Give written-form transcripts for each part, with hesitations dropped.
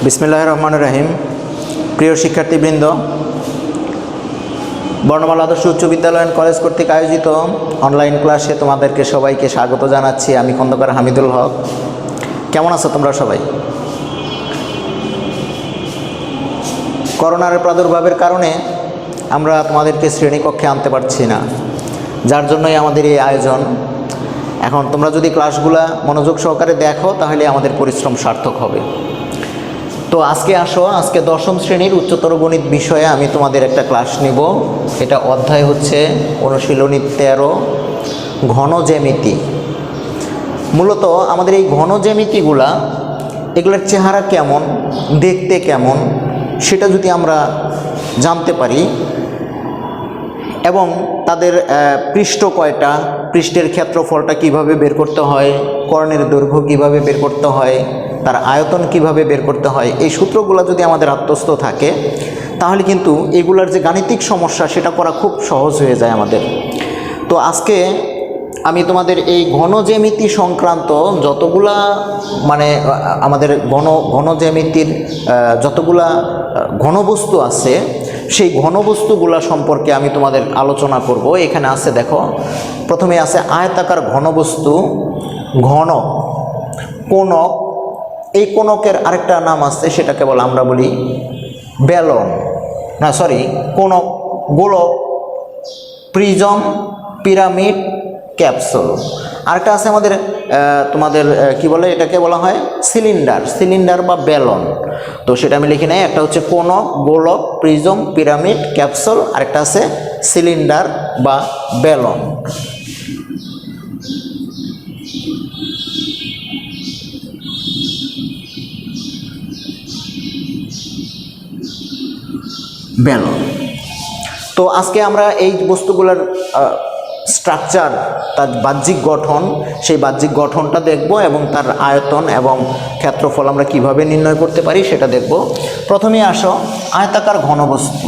বিসমিল্লাহির রহমানির রহিম। প্রিয় শিক্ষার্থীবৃন্দ, বর্ণমালা আদর্শ উচ্চ বিদ্যালয় অ্যান্ড কলেজ কর্তৃক আয়োজিত অনলাইন ক্লাসে তোমাদেরকে সবাইকে স্বাগত জানাচ্ছি। আমি খন্দকার হামিদুল হক। কেমন আছো তোমরা সবাই? করোনার প্রাদুর্ভাবের কারণে আমরা তোমাদেরকে শ্রেণীকক্ষে আনতে পারছি না, যার জন্যই আমাদের এই আয়োজন। এখন তোমরা যদি ক্লাসগুলা মনোযোগ সহকারে দেখো তাহলে আমাদের পরিশ্রম সার্থক হবে। তো আজকে আজকে দশম শ্রেণীর উচ্চতর গণিত বিষয়ে আমি তোমাদের একটা ক্লাস নিব। এটা অধ্যায় হচ্ছে অনুশীলনী 13, ঘন জ্যামিতি। মূলত আমাদের এই ঘন জ্যামিতিগুলা, এগুলোর চেহারা কেমন, দেখতে কেমন, সেটা যদি আমরা জানতে পারি এবং তাদের পৃষ্ঠ কয়টা, পৃষ্ঠের ক্ষেত্রফলটা কিভাবে বের করতে হয়, কর্ণের দৈর্ঘ্য কিভাবে বের করতে হয়, তার আয়তন কিভাবে বের করতে হয়, এই সূত্রগুলো যদি আমাদের আত্মস্থ থাকে তাহলে কিন্তু এগুলার যে গাণিতিক সমস্যা সেটা করা খুব সহজ হয়ে যায় আমাদের। তো আজকে আমি তোমাদের এই ঘন জ্যামিতি সংক্রান্ত যতগুলা আমাদের ঘন জ্যামিতির যতগুলা ঘনবস্তু আছে সেই ঘনবস্তুগুলা সম্পর্কে আমি তোমাদের আলোচনা করব। এখানে আছে, দেখো, প্রথমে আছে আয়তাকার ঘনবস্তু, ঘনক, কোণক। এই কোণকের আরেকটা নাম আছে, সেটাকে আমরা বলি বেলন, কোণক, গোলক, প্রিজম, পিরামিড, ক্যাপসুল। আরেকটা আছে আমাদের তোমাদের কি বলে, এটাকে বলা হয় সিলিন্ডার বা বেলন। তো সেটা আমি লিখে নেই। একটা হচ্ছে কোণক, গোলক, প্রিজম, পিরামিড, ক্যাপসুল। আরেকটা আছে সিলিন্ডার বা বেলন। তো আজকে আমরা এই বস্তুগুলোর স্ট্রাকচার, তার বাহ্যিক গঠন, সেই বাহ্যিক গঠনটা দেখব এবং তার আয়তন এবং ক্ষেত্রফল আমরা কিভাবে নির্ণয় করতে পারি সেটা দেখব। প্রথমে আসো আয়তাকার ঘনবস্তু।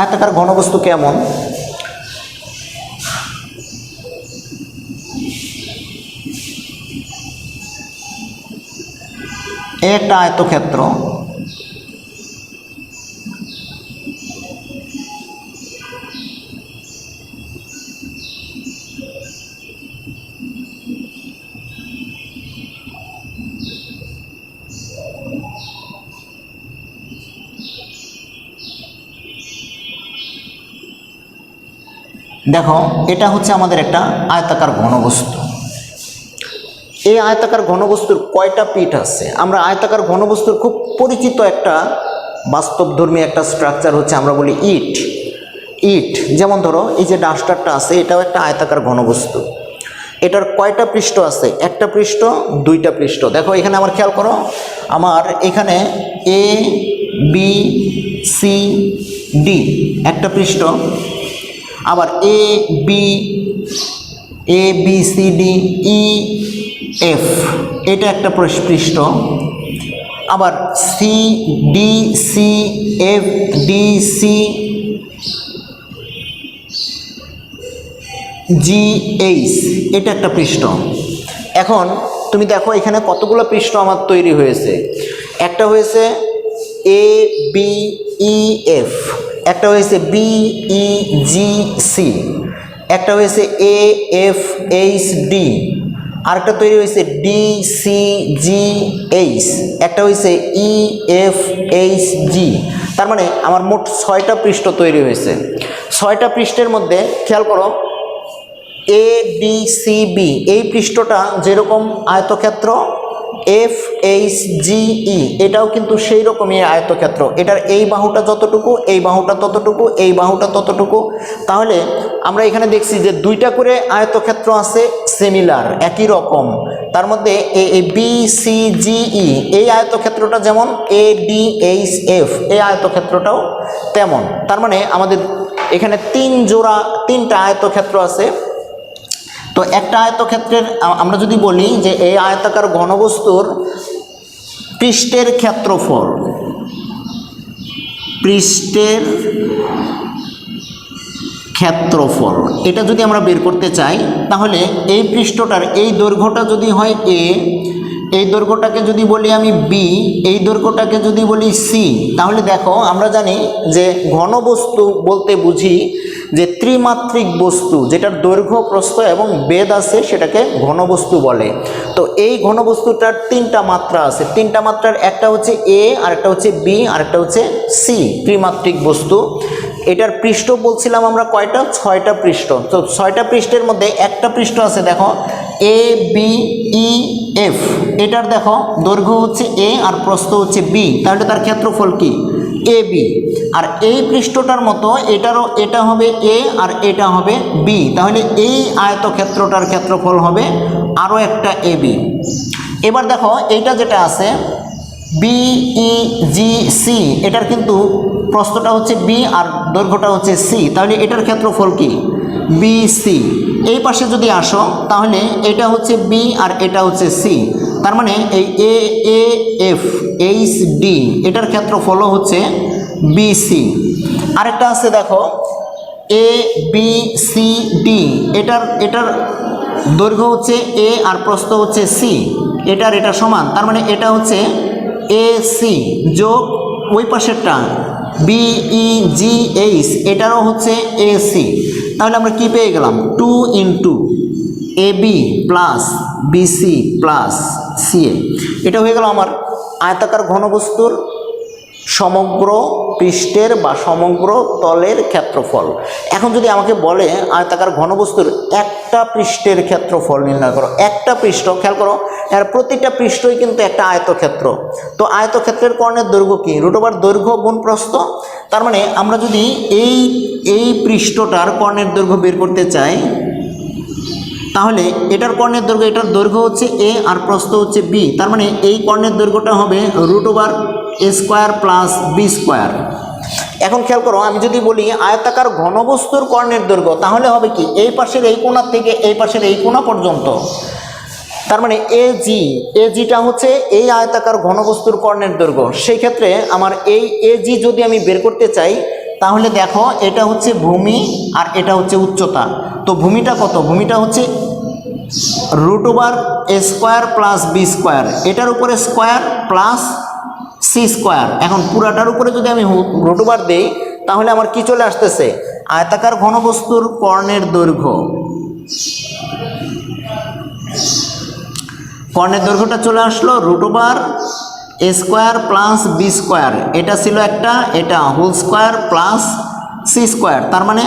আয়তাকার ঘনবস্তু কেমন? একটা আয়তক্ষেত্র, দেখো এটা হচ্ছে আমাদের একটা আয়তাকার ঘনবস্তু। এই আয়তাকার ঘনবস্তুর কয়টা পিঠ আছে? আমরা আয়তাকার ঘনবস্তুর খুব পরিচিত একটা বাস্তবধর্মী একটা স্ট্রাকচার হচ্ছে, আমরা বলি ইট। যেমন ধরো এই যে ডাস্টারটা আছে, এটাও একটা আয়তাকার ঘনবস্তু। এটার কয়টা পৃষ্ঠ আছে? একটা পৃষ্ঠ, দুইটা পৃষ্ঠ। দেখো এখানে আমার খেয়াল করো, আমার এখানে এ বি সি ডি একটা পৃষ্ঠ, আবার A B C D E F এটা একটা পৃষ্ঠ, আবার C D C F D C G H এটা একটা পৃষ্ঠ। এখন তুমি দেখো এখানে কতগুলো পৃষ্ঠ আমার তৈরি হয়েছে। একটা হয়েছে এ বি ই এফ, একটা হয়েছে বি ই জি সি, একটা হয়েছে এ এফ এইচ ডি, আরেকটা তৈরি হয়েছে ডি সি জি এইচ, একটা হয়েছে ই এফ এইচ জি। তার মানে আমার মোট 6টা পৃষ্ঠ তৈরি হয়েছে। 6টা পৃষ্ঠের মধ্যে খেয়াল করো, এ ডি সি বি এই পৃষ্ঠটা যেরকম আয়তক্ষেত্র, এফ এইচ জি ই এটাও কিন্তু সেই রকমই আয়তক্ষেত্র। এটার এই বাহুটা যতটুকু, এই বাহুটা ততটুকু, এই বাহুটা ততটুকু। তাহলে আমরা এখানে দেখছি যে 2টা করে আয়তক্ষেত্র আছে সিমিলার, একই রকম। তার মধ্যে এই বি সি জি ই এই আয়তক্ষেত্রটা যেমন, এ ডি এইচ এফ এই আয়তক্ষেত্রটাও তেমন। তার মানে আমাদের এখানে 3টা আয়তক্ষেত্র আছে। তো একটা আয়তক্ষেত্রের আমরা যদি বলি যে এই আয়তাকার ঘনবস্তুর পৃষ্ঠের ক্ষেত্রফল, পৃষ্ঠের ক্ষেত্রফল, এটা যদি আমরা বের করতে চাই তাহলে এই পৃষ্ঠটার এই দৈর্ঘ্যটা যদি হয় এ, এই দৈর্ঘ্যটাকে যদি বলি আমি বি, এই দৈর্ঘ্যটাকে যদি বলি সি, তাহলে দেখো আমরা জানি যে ঘনবস্তু বলতে বুঝি যে ত্রিমাত্রিক বস্তু যেটার দৈর্ঘ্য প্রস্থ এবং বেধ আছে সেটাকে ঘনবস্তু বলে। তো এই ঘনবস্তুটার তিনটা মাত্রা আছে, তিনটা মাত্রার একটা হচ্ছে এ, আরেকটা হচ্ছে বি, আরেকটা হচ্ছে সি, ত্রিমাত্রিক বস্তু। এটার পৃষ্ঠ বলছিলাম আমরা কয়টা, 6টা পৃষ্ঠ। তো 6টা পৃষ্ঠের মধ্যে একটা পৃষ্ঠ আছে দেখো এ বি ই এফ, এটার দেখো দৈর্ঘ্য হচ্ছে এ আর প্রস্থ হচ্ছে বি, তাহলে তার ক্ষেত্রফল কি এ বি। আর এই পৃষ্ঠটার মতো এটারও এটা হবে এ আর এটা হবে বি, তাহলে এই আয়তক্ষেত্রটার ক্ষেত্রফল হবে আরও একটা এ বি। এবার দেখো এইটা যেটা আছে বিই জি সি, এটার কিন্তু প্রস্থটা হচ্ছে বি আর দৈর্ঘ্যটা হচ্ছে সি, তাহলে এটার ক্ষেত্রফল কি বি সি। এই পাশে যদি আসো তাহলে এটা হচ্ছে বি আর এটা হচ্ছে সি, তার মানে এই এ এ এফ এইচ ডি এটার ক্ষেত্রফলও হচ্ছে বি সি। আরেকটা আছে দেখো এ বি সি ডি, এটার দৈর্ঘ্য হচ্ছে এ আর প্রস্থ হচ্ছে সি, এটা সমান, তার মানে এটা হচ্ছে এ সি যোগ ওই পাশেরটা বিই জি এইচ এটারও হচ্ছে এ সি, তাহলে আমরা কি পেয়ে গেলাম 2 into A B plus BC plus CA. এটা হয়ে গেল আমার আয়তাকার ঘনবস্তুর সমগ্র পৃষ্ঠের বা সমগ্র তলের ক্ষেত্রফল। এখন যদি আমাকে বলে আয়তাকার ঘনবস্তুর একটা পৃষ্ঠের ক্ষেত্রফল নির্ণয় করো, একটা পৃষ্ঠ, খেয়াল করো এর প্রতিটা পৃষ্ঠই কিন্তু একটা আয়তক্ষেত্র। তো আয়তক্ষেত্রের কর্ণের দৈর্ঘ্য কি √ দৈর্ঘ্য গুণ প্রস্থ। তার মানে আমরা যদি এই পৃষ্ঠটার কর্ণের দৈর্ঘ্য বের করতে চাই তাহলে এটার কর্ণের দৈর্ঘ্য, এটার দৈর্ঘ্য হচ্ছে এ আর প্রস্থ হচ্ছে বি, তার মানে এই কর্ণের দৈর্ঘ্যটা হবে √a² প্লাস b²। এখন খেয়াল করো আমি যদি বলি আয়তাকার ঘনবস্তুর কর্ণের দৈর্ঘ্য তাহলে হবে কি এই পাশের এই কোণা থেকে এই পাশের এই কোণা পর্যন্ত, তার মানে এজিটা হচ্ছে এই আয়তাকার ঘনবস্তুর কর্ণের দৈর্ঘ্য। সেই ক্ষেত্রে আমার এই এজি যদি আমি বের করতে চাই তাহলে দেখো এটা হচ্ছে ভূমি আর এটা হচ্ছে উচ্চতা। তো ভূমিটা কত, ভূমিটা হচ্ছে √a² প্লাস b², এটার উপরে স্কোয়ার প্লাস c²। এখন পুরাটার উপরে যদি আমি √, দেই তাহলে আমার কি চলে আসতেছে আয়তাকার ঘনবস্তুর কর্ণের দৈর্ঘ্য, কর্ণের দৈর্ঘ্যটা চলে আসলো √a² প্লাস b², এটা ছিল একটা, এটা হোল² প্লাস c², তার মানে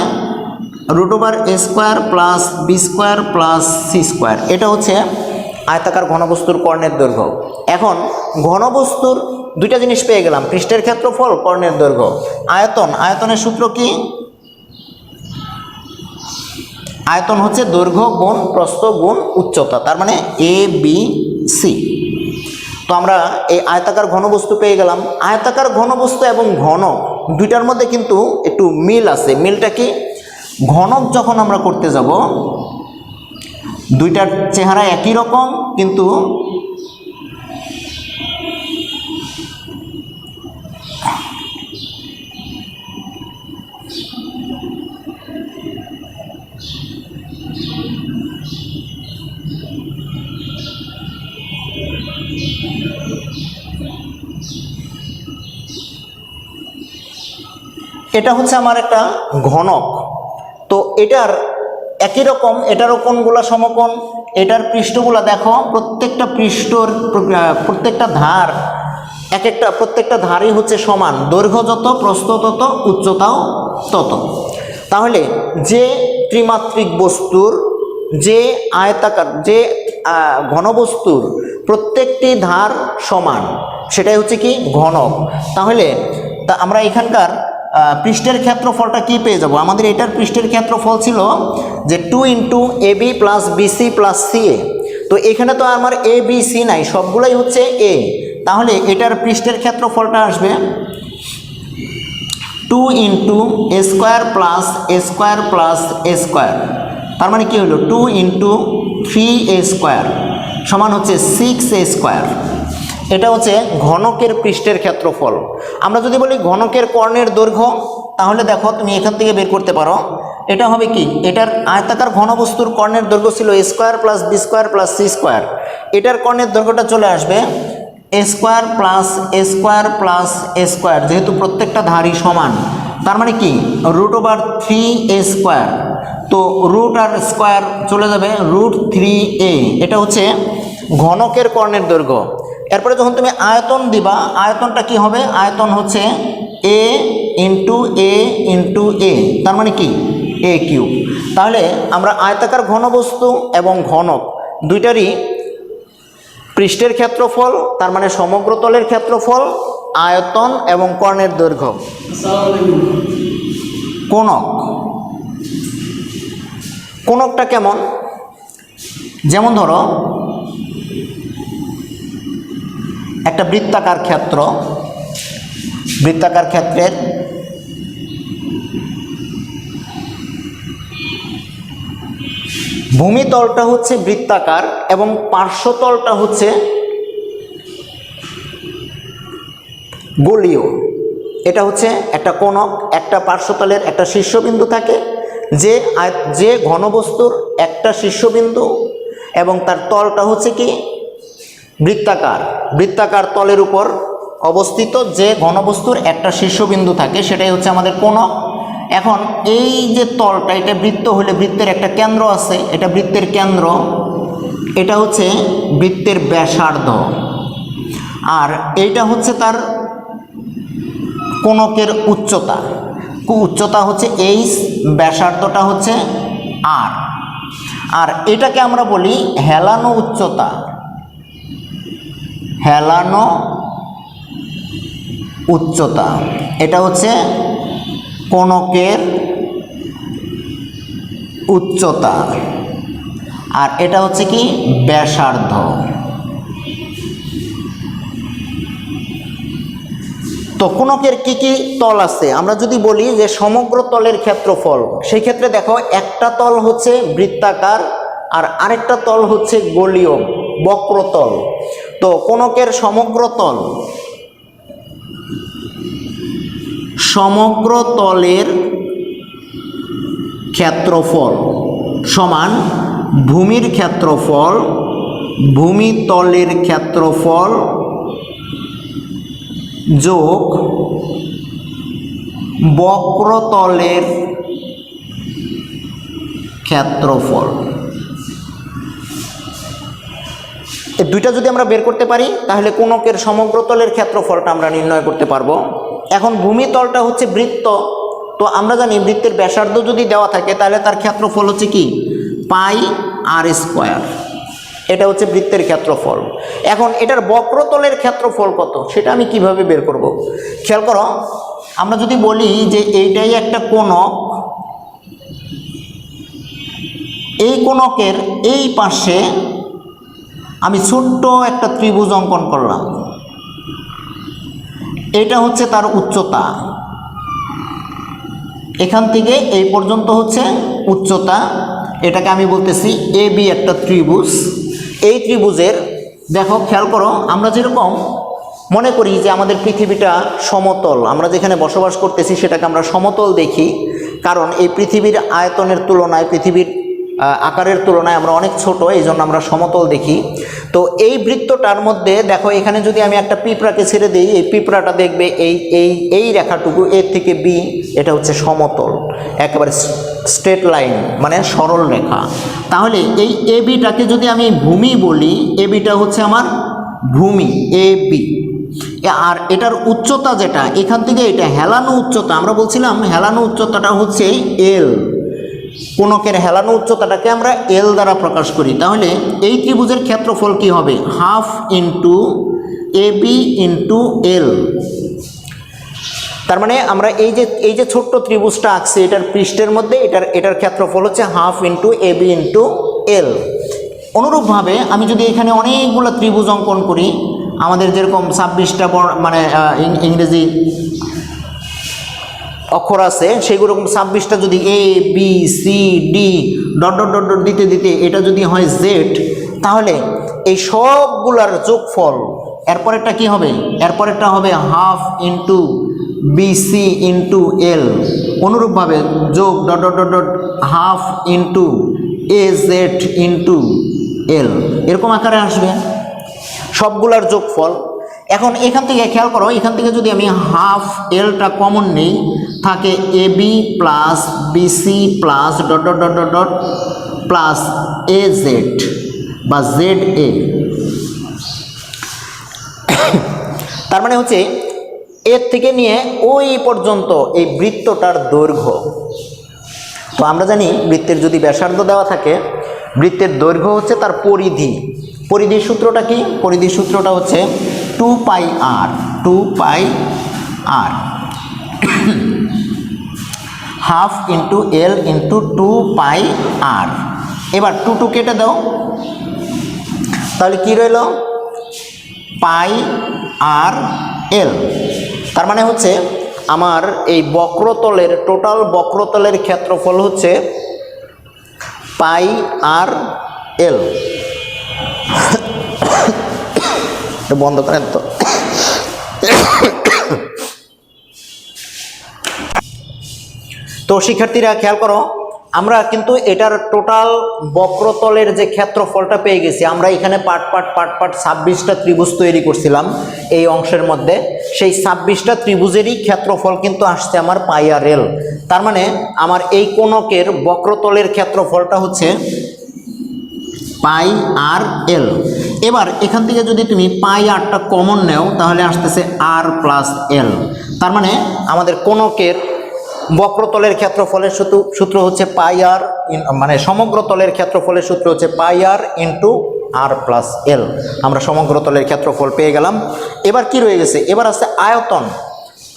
√a² plus b² plus c², এটা হচ্ছে আয়তাকার ঘনবস্তুর কর্ণের দৈর্ঘ্য। এখন ঘনবস্তুর দুইটা জিনিস পেয়ে গেলাম, পৃষ্ঠের ক্ষেত্রফল, কর্ণের দৈর্ঘ্য। আয়তনের সূত্র কি, আয়তন হচ্ছে দৈর্ঘ্য গুণ প্রস্থ গুণ উচ্চতা, তার মানে এ বি সি। তো আমরা এই আয়তাকার ঘনবস্তু পেয়ে গেলাম। আয়তাকার ঘনবস্তু এবং ঘনক দুইটার মধ্যে কিন্তু একটু মিল আছে। মিলটা কি, ঘনক যখন আমরা করতে যাব দুইটার চেহারা একই রকম, কিন্তু এটা হচ্ছে আমার একটা ঘনক। তো এটার একই রকম, এটারও কোণগুলো সমকোণ, এটার পৃষ্ঠগুলো দেখো প্রত্যেকটা পৃষ্ঠর প্রত্যেকটা ধার প্রত্যেকটা ধারই হচ্ছে সমান, দৈর্ঘ্য যত প্রস্থ তত উচ্চতাও তত। তাহলে যে ত্রিমাত্রিক বস্তুর যে আয়তাকার যে ঘনবস্তুর প্রত্যেকটি ধার সমান সেটাই হচ্ছে কি ঘনক। তাহলে আমরা এখানকার পৃষ্ঠের ক্ষেত্রফলটা কি পেয়ে যাব, আমাদের এটার পৃষ্ঠের ক্ষেত্রফল ছিল যে 2 into A B plus BC plus CA. তো এখানে তো আমার এ বি সি নাই, সবগুলোই হচ্ছে এ, তাহলে এটার পৃষ্ঠের ক্ষেত্রফলটা আসবে 2 into a² plus a² plus a², তার মানে কি হলো 2 ইন্টু 3a² সমান হচ্ছে 6a²। এটা হচ্ছে ঘনকের পৃষ্ঠের ক্ষেত্রফল। আমরা যদি বলি ঘনকের কর্ণের দৈর্ঘ্য, তাহলে দেখো তুমি এখান থেকে বের করতে পারো, এটা হবে কি, এটার আয়তাকার ঘনবস্তুর কর্ণের দৈর্ঘ্য ছিল a square plus B square plus C square, এটার কর্ণের দৈর্ঘ্যটা চলে আসবে a square plus A square plus A square, যেহেতু প্রত্যেকটা ধারই সমান, তার মানে কি √3a স্কোয়ার, তো রুট আর স্কোয়ার চলে যাবে √3a, এটা হচ্ছে ঘনকের কর্ণের দৈর্ঘ্য। এরপরে যখন তুমি আয়তন দিবা, আয়তনটা কি হবে, আয়তন হচ্ছে a ইন্টু এ, তার মানে কি a কিউব। তাহলে আমরা আয়তাকার ঘনবস্তু এবং ঘনক দুইটারই পৃষ্ঠের ক্ষেত্রফল, তার মানে সমগ্র তলের ক্ষেত্রফল, আয়তন এবং কর্ণের দৈর্ঘ্য। কোণক, কোণকটা কেমন, যেমন ধরো একটা বৃত্তাকার ক্ষেত্র, বৃত্তাকার ক্ষেত্রের ভূমিতলটা হচ্ছে বৃত্তাকার এবং পার্শ্বতলটা হচ্ছে গোলীয়, এটা হচ্ছে একটা কোণক। একটা পার্শ্বতলের একটা শীর্ষবিন্দু থাকে, যে ঘনবস্তুর একটা শীর্ষবিন্দু এবং তার তলটা হচ্ছে কি বৃত্তাকার, বৃত্তাকার তলের উপর অবস্থিত যে ঘনবস্তুর একটা শীর্ষবিন্দু থাকে, সেটাই হচ্ছে আমাদের কোণক। এখন এই যে তলটা, এটা বৃত্ত হলে বৃত্তের একটা কেন্দ্র আছে, এটা বৃত্তের কেন্দ্র, এটা হচ্ছে বৃত্তের ব্যাসার্ধ, আর এইটা হচ্ছে তার কোণকের উচ্চতা, উচ্চতা হচ্ছে h, ব্যাসার্ধটা হচ্ছে r, আর এটাকে আমরা বলি হেলানো উচ্চতা, হেলানো উচ্চতা, এটা হচ্ছে কোণকের উচ্চতা, আর এটা হচ্ছে কি ব্যাসার্ধ। তো কোণকের কি কি তল আছে, আমরা যদি বলি যে সমগ্র তলের ক্ষেত্রফল, সেই ক্ষেত্রে দেখো একটা তল হচ্ছে বৃত্তাকার আর আরেকটা তল হচ্ছে গোলীয় বক্রতল। তো কোণকের সমগ্র তল, সমগ্র তলের ক্ষেত্রফল সমান ভূমির ক্ষেত্রফল, ভূমিতলের ক্ষেত্রফল যোগ বক্রতলের ক্ষেত্রফল। এই দুইটা যদি আমরা বের করতে পারি, তাহলে কোণকের সমগ্র তলের ক্ষেত্রফলটা আমরা নির্ণয় করতে পারবো। এখন ভূমিতলটা হচ্ছে বৃত্ত, তো আমরা জানি বৃত্তের ব্যাসার্ধ যদি দেওয়া থাকে, তাহলে তার ক্ষেত্রফল হচ্ছে কি πr², এটা হচ্ছে বৃত্তের ক্ষেত্রফল। এখন এটার বক্রতলের ক্ষেত্রফল কত, সেটা আমি কিভাবে বের করব? খেয়াল করো, আমরা যদি বলি যে এইটাই একটা কোণক, এই কোণকের এই পাশে আমি ছোট্ট একটা ত্রিভুজ অঙ্কন করলাম, এটা হচ্ছে তার উচ্চতা, এখান থেকে এই পর্যন্ত হচ্ছে উচ্চতা, এটাকে আমি বলতেছি AB একটা ত্রিভুজ। এই ত্রিভুজের দেখো, খেয়াল করো, আমরা যেরকম মনে করি যে আমাদের পৃথিবীটা সমতল, আমরা যেখানে বসবাস করতেছি সেটাকে আমরা সমতল দেখি, কারণ এই পৃথিবীর আয়তনের তুলনায়, পৃথিবীর আকারের তুলনায় আমরা অনেক ছোট, এই জন্য আমরা সমতল দেখি। তো এই বৃত্তটার মধ্যে দেখো, এখানে যদি আমি একটা পিঁপড়াকে ছেড়ে দিই, এই পিঁপড়াটা দেখবে এই রেখাটুকু A থেকে B, এটা হচ্ছে সমতল, একেবারে স্ট্রেট লাইন, মানে সরল রেখা। তাহলে এই ABটাকে যদি আমি ভূমি বলি, ABটা হচ্ছে আমার ভূমি AB, আর এটার উচ্চতা যেটা এখান থেকে, এটা হেলানো উচ্চতা, আমরা বলছিলাম হেলানো উচ্চতাটা হচ্ছে L, কোণকের হেলানো উচ্চতাটাকে আমরা L দ্বারা প্রকাশ করি। তাহলে এই ত্রিভুজের ক্ষেত্রফল কি হবে, half into AB into L। তার মানে আমরা এই যে ছোট্ট ত্রিভুজটা আঁকছি, এটার পৃষ্ঠের মধ্যে এটার ক্ষেত্রফল হচ্ছে half into AB into L। অনুরূপভাবে আমি যদি এখানে অনেকগুলো ত্রিভুজ অঙ্কন করি, আমাদের যেরকম 26টা মানে ইংরেজি অক্ষর আছে, সেগুলো 26টা যদি ABCD dot dot dot dot দিতে দিতে এটা যদি হয় Z, তাহলে এই সবগুলার যোগফল এরপরেরটা কি হবে, এরপরেরটা হবে half into BC into L, অনুরূপভাবে যোগ dot dot dot dot half into A Z into L, এরকম আকারে আসবে সবগুলার যোগফল। এখন এখান থেকে খেয়াল করো, এখান থেকে যদি আমি হাফ এলটা কমন নিই, থাকে A B plus BC plus dot dot dot dot dot plus A Z বা জেড এ। তার মানে হচ্ছে এর থেকে নিয়ে ওই পর্যন্ত এই বৃত্তটার দৈর্ঘ্য। তো আমরা জানি বৃত্তের যদি ব্যাসার্ধ দেওয়া থাকে, বৃত্তের দৈর্ঘ্য হচ্ছে তার পরিধি। পরিধির সূত্রটা কি? পরিধির সূত্রটা হচ্ছে 2 πr, 2 πr half into L into 2 πr। এবার 2 কেটে দাও, তাহলে কি রইল πr l। তার মানে হচ্ছে আমার এই বক্রতলের টোটাল বক্রতলের ক্ষেত্রফল হচ্ছে πr l। বন্ধ করেন তো। তো শিক্ষার্থীরা খেয়াল করো, আমরা কিন্তু এটার টোটাল বক্রতলের যে ক্ষেত্রফলটা পেয়ে গেছি। আমরা এখানে পার্ট 26টা ত্রিভুজ তৈরি করছিলাম এই অংশের মধ্যে, সেই 26টা ত্রিভুজেরই ক্ষেত্রফল কিন্তু আসছে আমার πr l। তার মানে আমার এই কোণকের বক্রতলের ক্ষেত্রফলটা হচ্ছে πr l। এবার এখান থেকে যদি তুমি πrটা কমন নেও, তাহলে আসতেছে r প্লাস l। তার মানে আমাদের কোণকের বক্রতলের ক্ষেত্রফলের সূত্র হচ্ছে πr, মানে সমগ্র তলের ক্ষেত্রফলের সূত্র হচ্ছে πr into r plus l। আমরা সমগ্র তলের ক্ষেত্রফল পেয়ে গেলাম। এবার কি রয়ে গেছে? এবার আছে আয়তন।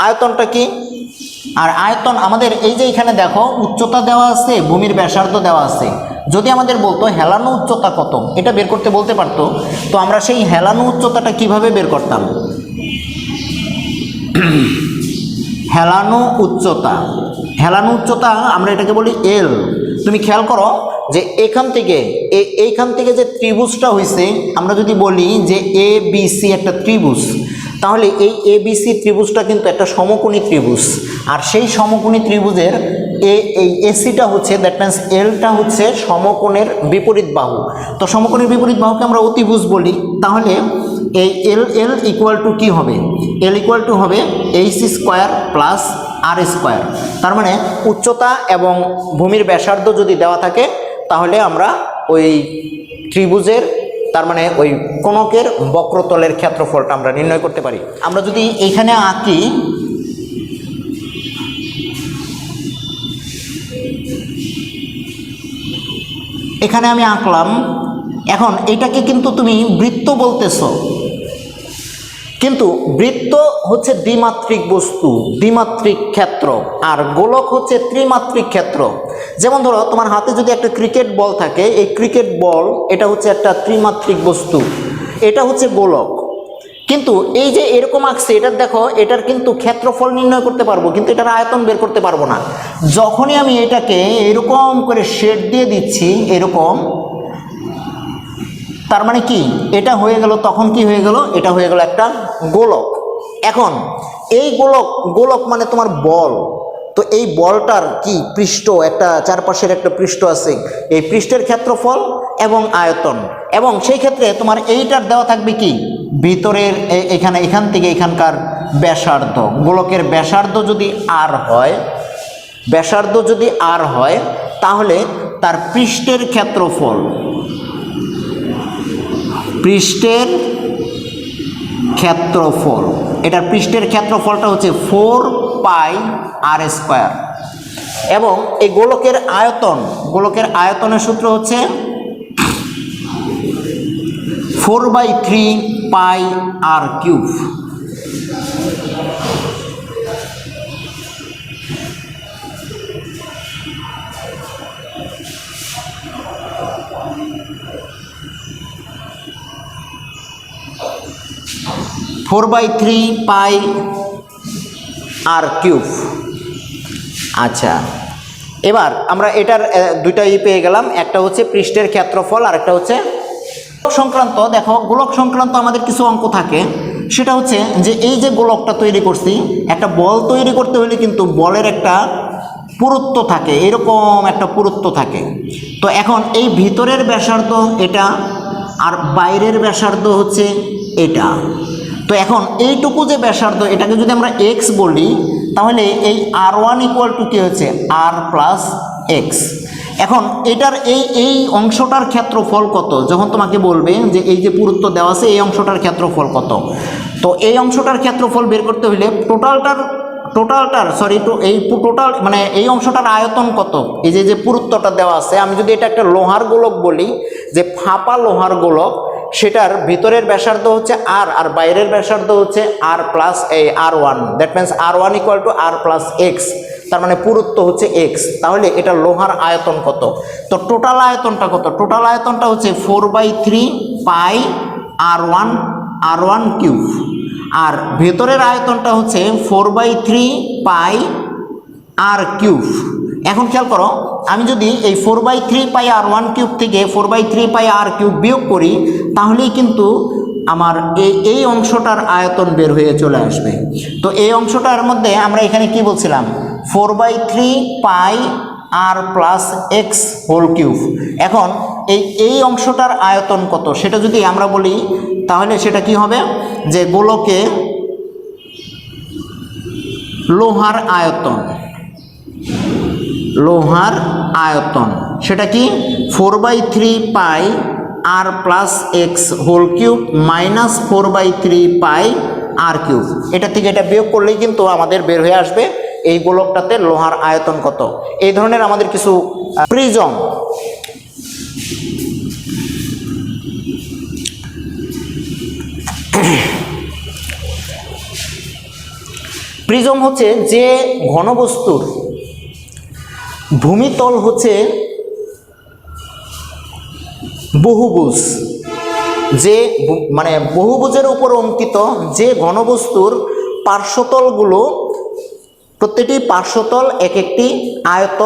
আয়তনটা কি? আর আয়তন আমাদের এই যে এখানে দেখো উচ্চতা দেওয়া আছে, ভূমির ব্যাসার্ধ দেওয়া আছে। যদি আমাদের বলতো হেলানো উচ্চতা কত, এটা বের করতে বলতে পারতো, তো আমরা সেই হেলানো উচ্চতাটা কিভাবে বের করতাম? হেলানো উচ্চতা, হেলানো উচ্চতা আমরা এটাকে বলি এল। তুমি খেয়াল করো যে এইখান থেকে যে ত্রিভুজটা হয়েছে, আমরা যদি বলি যে এ বি সি একটা ত্রিভুজ, তাহলে এই এ বি সি ত্রিভুজটা কিন্তু একটা সমকোণী ত্রিভুজ। আর সেই সমকোণী ত্রিভুজের এই এসিটা হচ্ছে, দ্যাট মিন্স এলটা হচ্ছে সমকোণের বিপরীত বাহু। তো সমকোণের বিপরীত বাহুকে আমরা অতিভুজ বলি। তাহলে এই এল ইকুয়াল টু কী হবে? এল ইকুয়াল টু হবে এইচ স্কোয়ার প্লাস আর স্কোয়ার। তার মানে উচ্চতা এবং ভূমির ব্যাসার্ধ যদি দেওয়া থাকে, তাহলে আমরা ওই ত্রিভুজের, তার মানে ওই কোণকের বক্রতলের ক্ষেত্রফলটা আমরা নির্ণয় করতে পারি। আমরা যদি এইখানে আঁকি, এখানে আমি আঁকলাম। এখন এটাকে কিন্তু তুমি বৃত্ত বলতেছো, কিন্তু বৃত্ত হচ্ছে দ্বিমাত্রিক বস্তু, দ্বিমাত্রিক ক্ষেত্র, আর গোলক হচ্ছে ত্রিমাত্রিক ক্ষেত্র। যেমন ধরো তোমার হাতে যদি একটা ক্রিকেট বল থাকে, এই ক্রিকেট বল এটা হচ্ছে একটা ত্রিমাত্রিক বস্তু, এটা হচ্ছে গোলক। কিন্তু এই যে এরকম আঁকছে, এটার দেখো এটার কিন্তু ক্ষেত্রফল নির্ণয় করতে পারবো, কিন্তু এটার আয়তন বের করতে পারবো না। যখনই আমি এটাকে এরকম করে শেড দিয়ে দিচ্ছি এরকম, তার মানে কি এটা হয়ে গেল, তখন কি হয়ে গেল? এটা হয়ে গেল একটা গোলক। এখন এই গোলক মানে তোমার বল, তো এই বলটার কি পৃষ্ঠ, একটা চারপাশের একটা পৃষ্ঠ আছে, এই পৃষ্ঠের ক্ষেত্রফল এবং আয়তন, এবং সেই ক্ষেত্রে তোমার এইটার দেওয়া থাকবে কি ভিতরের এখান থেকে এখানকার ব্যাসার্ধ। গোলকের ব্যাসার্ধ যদি আর হয়, ব্যাসার্ধ যদি আর হয়, তাহলে তার পৃষ্ঠের ক্ষেত্রফল, পৃষ্ঠের ক্ষেত্রফল, এটার পৃষ্ঠের ক্ষেত্রফলটা হচ্ছে 4πr স্কোয়ার। এবং এই গোলকের আয়তন, গোলকের আয়তনের সূত্র হচ্ছে 4/3πr cube. Four by three pi R cube. আচ্ছা, এবার আমরা এটার দুইটা পেয়ে গেলাম, একটা হচ্ছে পৃষ্ঠের ক্ষেত্রফল আর একটা হচ্ছে সংক্রান্ত দেখো, গোলক সংক্রান্ত আমাদের কিছু অঙ্ক থাকে। সেটা হচ্ছে যে এই যে গোলকটা তৈরি করছি, একটা বল তৈরি করতে হলে কিন্তু বলের একটা পুরুত্ব থাকে, এরকম একটা পুরুত্ব থাকে। তো এখন এই ভিতরের ব্যাসার্ধ এটা, আর বাইরের ব্যাসার্ধ হচ্ছে এটা। তো এখন এইটুকু যে ব্যাসার্ধ, এটাকে যদি আমরা এক্স বলি, তাহলে এই R1 ইকুয়াল টু কী হচ্ছে, R প্লাস এক্স। এখন এটার এই অংশটার ক্ষেত্রফল কত, যখন তোমাকে বলবে যে এই যে পুরুত্ব দেওয়া আছে এই অংশটার ক্ষেত্রফল কত, তো এই অংশটার ক্ষেত্রফল বের করতে হলে টোটাল মানে এই অংশটার আয়তন কত, এই যে পুরুত্বটা দেওয়া আছে। আমি যদি এটা একটা লোহার গোলক বলি, যে ফাঁপা লোহার গোলক, সেটার ভিতরের ব্যাসার্ধ হচ্ছে আর বাইরের ব্যাসার্ধ হচ্ছে R plus R1, that means R1 equal to R plus x, তার মানে পুরুত্ব হচ্ছে এক্স। তাহলে এটা লোহার আয়তন কত, তো টোটাল আয়তনটা কত, টোটাল আয়তনটা হচ্ছে 4/3 পাই R1 কিউব, আর ভেতরের আয়তনটা হচ্ছে 4/3 পাই R কিউব। এখন খেয়াল করো, আমি যদি এই 4/3 পাই R1 কিউব থেকে 4/3 পাই R কিউব বিয়োগ করি, তাহলেই কিন্তু আমার এই অংশটার আয়তন বের হয়ে চলে আসবে। তো এই অংশটার মধ্যে আমরা এখানে কি বলছিলাম, 4/3 pi R plus X whole cube. এখন এই অংশটার আয়তন কত সেটা যদি আমরা বলি, তাহলে সেটা কি হবে, যে গোলকে লোহার আয়তন সেটা কি 4/3 pi R plus X whole cube minus 4/3 pi R cube. এটা থেকে এটা বিয়োগ করলেই কিন্তু আমাদের বের হয়ে আসবে এই গোলকটাতে লোহার আয়তন কত। এই ধরনের আমাদের কিছু প্রিজম হচ্ছে যে ঘনবস্তুর ভূমিতল হচ্ছে বহুভুজ, যে মানে বহুভুজের উপর অঙ্কিত যে ঘনবস্তুর পার্শ্বতলগুলো, প্রত্যেকটি পার্শ্বতল এক একটি আয়ত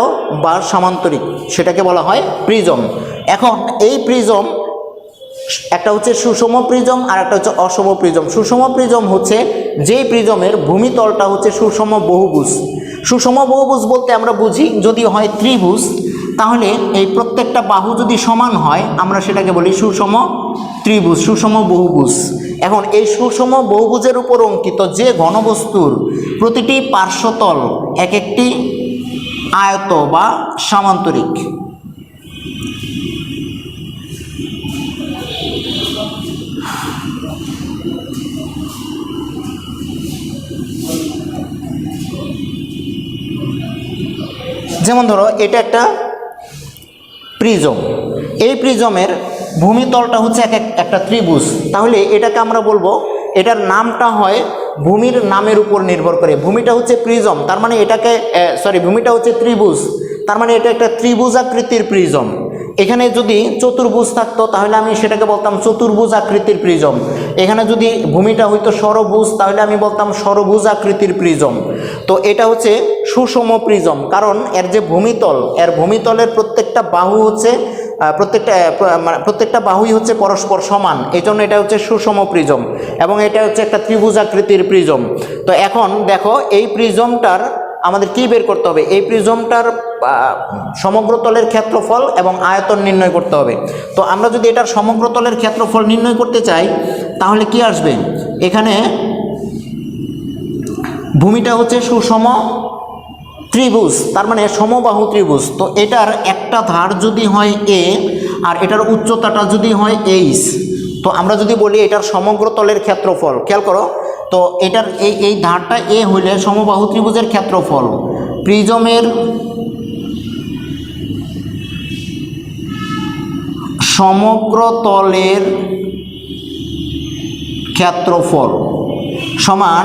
বা সামান্তরিক, সেটাকে বলা হয় প্রিজম। এখন এই প্রিজম একটা হচ্ছে সুষম প্রিজম আর একটা হচ্ছে অসম প্রিজম। সুষম প্রিজম হচ্ছে যেই প্রিজমের ভূমিতলটা হচ্ছে সুষম বহুভুজ। সুষম বহুভুজ বলতে আমরা বুঝি যদি হয় ত্রিভুজ, তাহলে এই প্রত্যেকটা বাহু যদি সমান হয় আমরা সেটাকে বলি সুষম ত্রিভুজ, সুষম বহুভুজ। এখন এই সুষম বহুভুজের উপর অঙ্কিত যে ঘনবস্তুর প্রতিটি পার্শ্বতল এক একটি আয়ত বা সামান্তরিক, যেমন ধরো এটা একটা প্রিজম, এই প্রিজমের ভূমিতলটা হচ্ছে একটা ত্রিভুজ, তাহলে এটাকে আমরা বলবো, এটার নামটা হয় ভূমির নামের উপর নির্ভর করে। ভূমিটা হচ্ছে প্রিজম, তার মানে এটাকে ভূমিটা হচ্ছে ত্রিভুজ, তার মানে এটা একটা ত্রিভুজ আকৃতির প্রিজম। এখানে যদি চতুর্ভুজ থাকতো তাহলে আমি সেটাকে বলতাম চতুর্ভুজ আকৃতির প্রিজম। এখানে যদি ভূমিটা হইতো ষড়ভুজ তাহলে আমি বলতাম ষড়ভুজ আকৃতির প্রিজম। তো এটা হচ্ছে সুষম প্রিজম, কারণ এর যে ভূমিতল, এর ভূমিতলের প্রত্যেকটা বাহু হচ্ছে প্রত্যেকটা বাহুই হচ্ছে পরস্পর সমান, এই জন্য এটা হচ্ছে সুষম প্রিজম এবং এটা হচ্ছে একটা ত্রিভুজ আকৃতির প্রিজম। তো এখন দেখো এই প্রিজমটার আমাদের কি বের করতে হবে, এই প্রিজমটার সমগ্র তলের ক্ষেত্রফল এবং আয়তন নির্ণয় করতে হবে। তো আমরা যদি এটার সমগ্র তলের ক্ষেত্রফল নির্ণয় করতে চাই তাহলে কি আসবে, এখানে ভূমিটা হচ্ছে সুষম ত্রিভুজ, তার মানে সমবাহু ত্রিভুজ। তো এটার একটা ধার যদি হয় এ আর এটার উচ্চতাটা যদি হয় এইচ, তো আমরা যদি বলি এটার সমগ্র তলের ক্ষেত্রফল, খেয়াল করো, তো এটার এই ধারটা এ হইলে সমবাহু ত্রিভুজের ক্ষেত্রফল, প্রিজমের সমগ্র তলের ক্ষেত্রফল সমান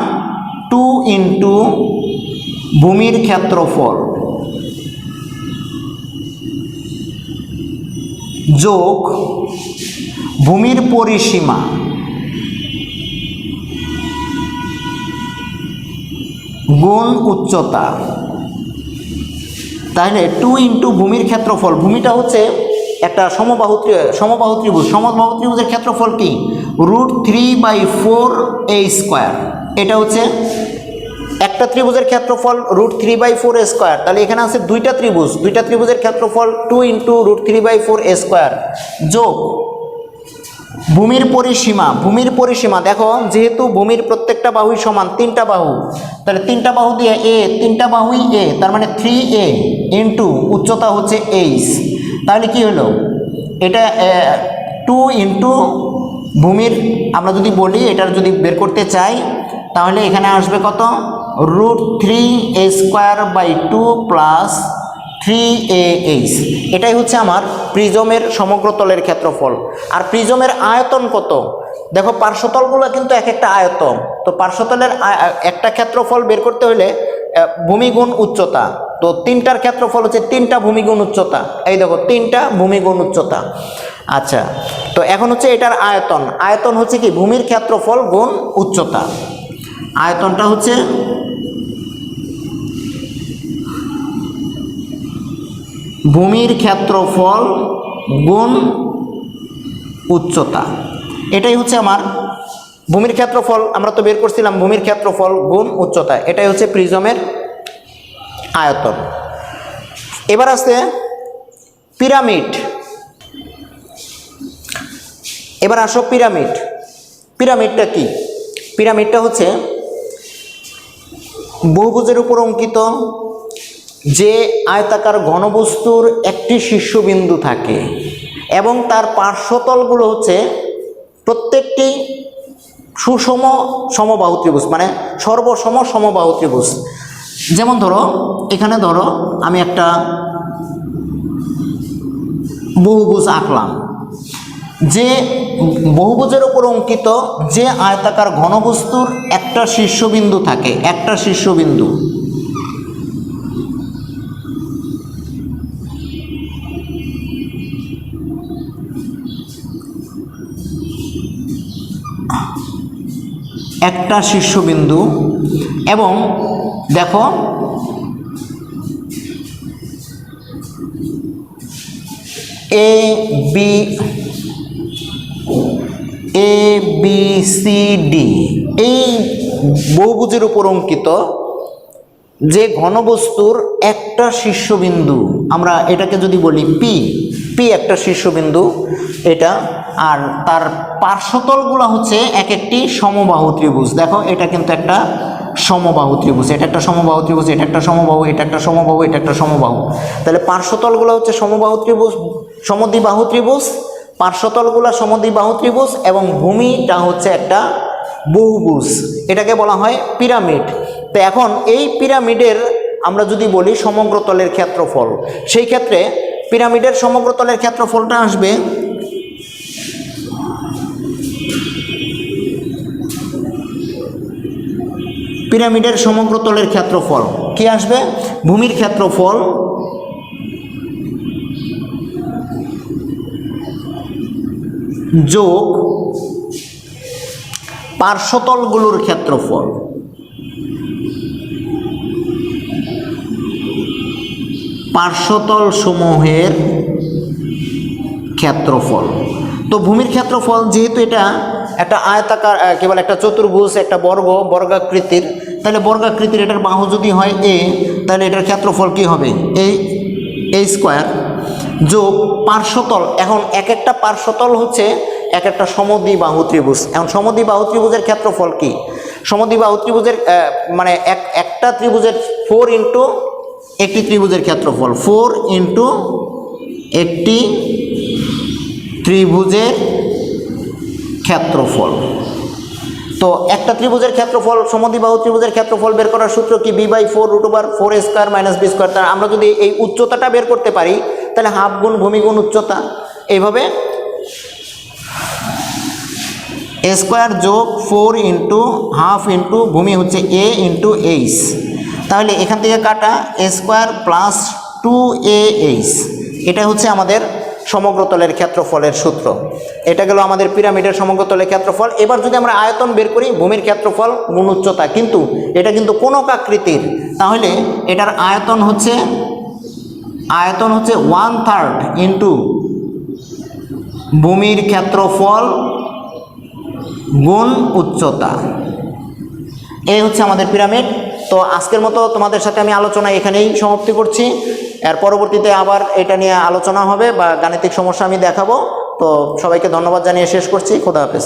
2 ইন্টু ভূমির ক্ষেত্রফল যোগ ভূমির পরিসীমা গুণ উচ্চতা। তাহলে 2 ইন্টু ভূমির ক্ষেত্রফল, ভূমিটা হচ্ছে একটা সমবাহু ত্রিভুজের ক্ষেত্রফল কি √3/4a²। এটা হচ্ছে একটা ত্রিভুজের ক্ষেত্রফল √3/4a²। তাহলে এখানে আছে দুইটা ত্রিভুজের ক্ষেত্রফল 2 × √3/4a² যোগ ভূমির পরিসীমা দেখো, যেহেতু ভূমির প্রত্যেকটা বাহুই সমান, তিনটা বাহু, তাহলে তিনটা বাহু দিয়ে তিনটা বাহুই a, তার মানে 3a ইন্টু উচ্চতা হচ্ছে h। তাহলে কি হলো, এটা 2 × ভূমির, আমরা যদি বলি এটার যদি বের করতে চাই তাহলে এখানে আসবে কত, √3a² প্লাস 3ah। এটাই হচ্ছে আমার প্রিজমের সমগ্র তলের ক্ষেত্রফল। আর প্রিজমের আয়তন কত, দেখো পার্শ্বতলগুলো কিন্তু এক একটা আয়তন, তো পার্শ্বতলের একটা ক্ষেত্রফল বের করতে হলে ভূমি গুণ উচ্চতা, তো তিনটার ক্ষেত্রফল হচ্ছে 3টা ভূমি গুণ উচ্চতা। এই দেখো 3টা ভূমি গুণ উচ্চতা। আচ্ছা, তো এখন হচ্ছে এটার আয়তন হচ্ছে কি ভূমির ক্ষেত্রফল গুণ উচ্চতা। আয়তনটা হচ্ছে ভূমির ক্ষেত্রফল গুণ উচ্চতা। এটাই হচ্ছে আমার ভূমির ক্ষেত্রফল, আমরা তো বের করছিলাম ভূমির ক্ষেত্রফল গুণ উচ্চতা। এটাই হচ্ছে প্রিজমের আয়তন। এবার আছে পিরামিড। এবার আসো পিরামিডটা কি, পিরামিডটা হচ্ছে বহুভুজের উপর অঙ্কিত যে আয়তাকার ঘনবস্তুর একটি শীর্ষবিন্দু থাকে এবং তার পার্শ্বতলগুলো হচ্ছে প্রত্যেকটি সুষম সমবাহু ত্রিভুজ, মানে সর্বসম সমবাহু ত্রিভুজ। যেমন ধরো এখানে ধরো আমি একটা বহুভুজ আঁকলাম, যে বহুভুজের উপর অঙ্কিত যে আয়তাকার ঘনবস্তুর একটা শীর্ষবিন্দু থাকে, একটা শীর্ষবিন্দু, একটা শীর্ষবিন্দু, এবং দেখো এ বি সি ডি, এই বহুভুজের উপর অঙ্কিত যে ঘনবস্তুর একটা শীর্ষবিন্দু, আমরা এটাকে যদি বলি পি একটা শীর্ষবিন্দু এটা, আর তার পার্শ্বতলগুলো হচ্ছে এক একটি সমবাহু ত্রিভুজ। দেখো এটা কিন্তু একটা সমবাহু ত্রিভুজ, এটা একটা সমবাহু ত্রিভুজ, এটা একটা সমবাহু, এটা একটা সমবাহু, এটা একটা সমবাহু। তাহলে পার্শ্বতলগুলো হচ্ছে সমবাহু ত্রিভুজ, সমদ্বিবাহু ত্রিভুজ, পার্শ্বতলগুলো সমদ্বিবাহু ত্রিভুজ, এবং ভূমিটা হচ্ছে একটা বহুভুজ। এটাকে বলা হয় পিরামিড। তো এখন এই পিরামিডের আমরা যদি বলি সমগ্র তলের ক্ষেত্রফল, সেই ক্ষেত্রে পিরামিডের সমগ্র তলের ক্ষেত্রফলটা আসবে পিরামিডের সমগ্র তলের ক্ষেত্রফল কি আসবে, ভূমির ক্ষেত্রফল যোগ পার্শ্বতলগুলোর ক্ষেত্রফল। পার্শ্বতল সমূহের ক্ষেত্রফল। তো ভূমির ক্ষেত্রফল, যেহেতু এটা একটা আয়তাকার, কেবল একটা চতুর্ভুজ, একটা বর্গাকৃতির, তাহলে বর্গাকৃতির এটার বাহু যদি হয় এ, তাহলে এটার ক্ষেত্রফল কি হবে a² যোগ পার্শ্বতল। এখন এক একটা পার্শ্বতল হচ্ছে এক একটা সমদ্বিবাহু ত্রিভুজ। এখন সমদ্বিবাহু ত্রিভুজের ক্ষেত্রফল কি, সমদ্বিবাহু ত্রিভুজের মানে একটা ত্রিভুজের 4 × একটি ত্রিভুজের ক্ষেত্রফল, 4 × একটি ত্রিভুজের ক্ষেত্রফল। তো একটা ত্রিভুজের ক্ষেত্রফল, সমদ্বিবাহু ত্রিভুজের ক্ষেত্রফল বের করার সূত্র কি, b/4√4a² - b²। আমরা যদি এই উচ্চতাটা বের করতে পারি তাহলে হাফ গুণ ভূমি গুণ উচ্চতা, এইভাবে a² যোগ 4 × হাফ × ভূমি হচ্ছে a × h। তাহলে এখান থেকে কাটা a² প্লাস 2ah, এটা হচ্ছে আমাদের সমগ্র তলের ক্ষেত্রফলের সূত্র। এটা গেল আমাদের পিরামিডের সমগ্র তলের ক্ষেত্রফল। এবার যদি আমরা আয়তন বের করি, ভূমির ক্ষেত্রফল গুণ উচ্চতা, কিন্তু এটা কিন্তু কোনক আকৃতির, তাহলে এটার আয়তন হচ্ছে 1/3 × ভূমির ক্ষেত্রফল গুণ উচ্চতা, এই হচ্ছে আমাদের পিরামিড। তো আজকের মতো তোমাদের সাথে আমি আলোচনা এখানেই সমাপ্তি করছি। এর পরবর্তীতে আবার এটা নিয়ে আলোচনা হবে বা গাণিতিক সমস্যা আমি দেখাবো। তো সবাইকে ধন্যবাদ জানিয়ে শেষ করছি। খোদা হাফেজ।